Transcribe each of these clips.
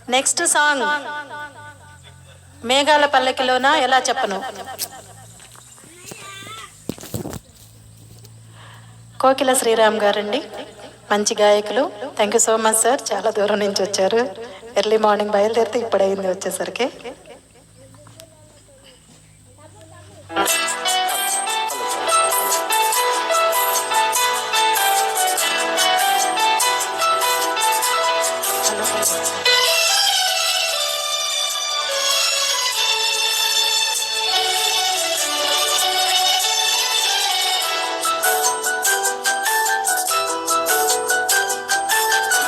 Next song మేఘాల పల్లకిలోన ఎలా చెప్పను. కోకిల శ్రీరామ్ గారండి, మంచి గాయకులు. Thank you so much sir. చాలా దూరం నుంచి వచ్చారు. ఎర్లీ మార్నింగ్ బయలుదేరితే ఇప్పుడైంది వచ్చేసరికి.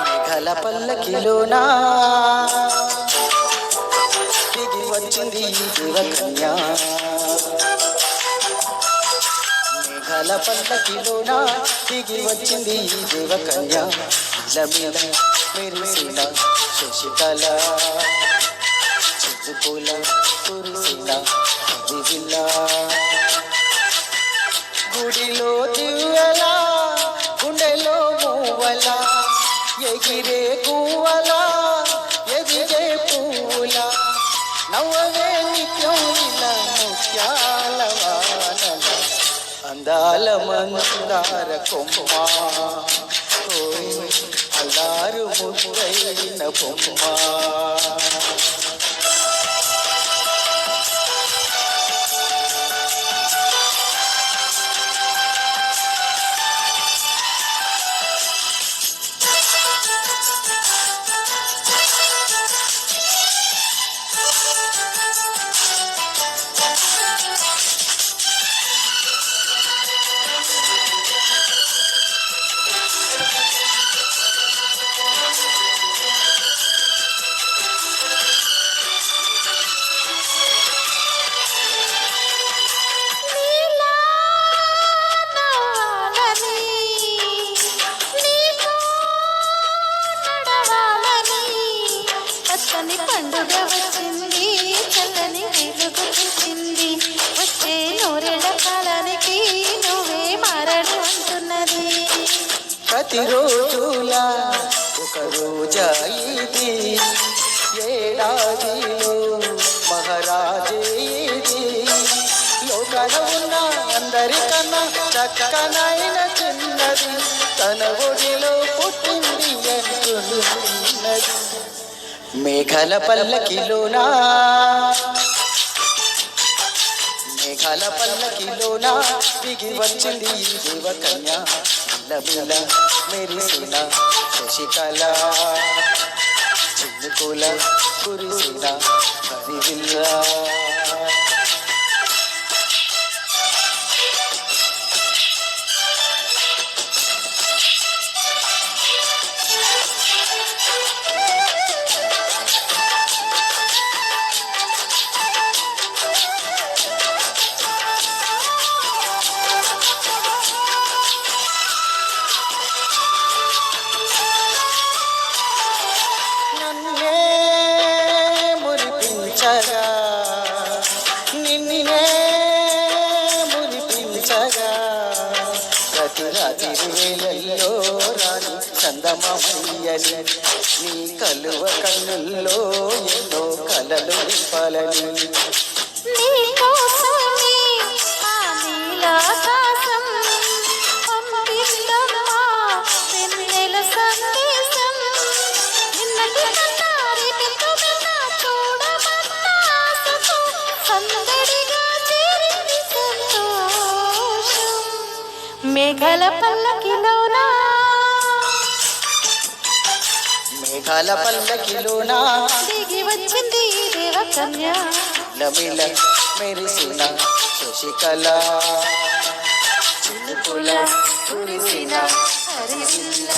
మేఘాల పల్లకిలోనా దిగి వచ్చింది దేవకన్య. మేఘాల పల్లకిలోనా దిగి వచ్చింది దేవకన్య. ఇలమిల మెరిసిన శశికళ చిరుకుల కురిసిన కవివిల్ల. గుడిలో దివ్యలా గుండెలో మూవల ఎగిరే గువ్వలా ఎదిగే పూల. నవ్వవే నిత్యం ఇలా ముత్యాల వానల అందాల మందార కొమ్మ. అల్లారు ముద్దైన బొమ్మ. పండుగ వచ్చింది, చల్లని వెలుగు చూసింది. వచ్చే నూరేళ్ల కాలానికి నువ్వే మారడు అంటున్నది. ప్రతిరోజులా ఒక రోజా ఇది, ఏడాదిలో మహారాజే ఇది. లోకాన ఉన్న అందరికన్నా చక్కనైన చిన్నది తన ఒడిలో పుట్టింది అంటున్నది. మేఘాల పల్లకిలోనా మేఘాల పల్లకిలోనా దిగి వచ్చింది దేవకన్య. ఇలమిల మెరిసిన శశికళ చినుకుల కురిసిన కవివిల్ల. నిన్నే మురిపించగా ప్రతి రాత్రి వేళల్లో రాని చందమామయ్యని నీ కలువ కన్నుల్లో ఎన్నో కలలు నింపాలని. మేఘాల పల్లకిలోనా మేఘాల పల్లకిలోనా దిగి వచ్చింది దేవకన్య. నమిల మెరిసిన శశికళ చినుకుల కురిసిన హరివిల్ల.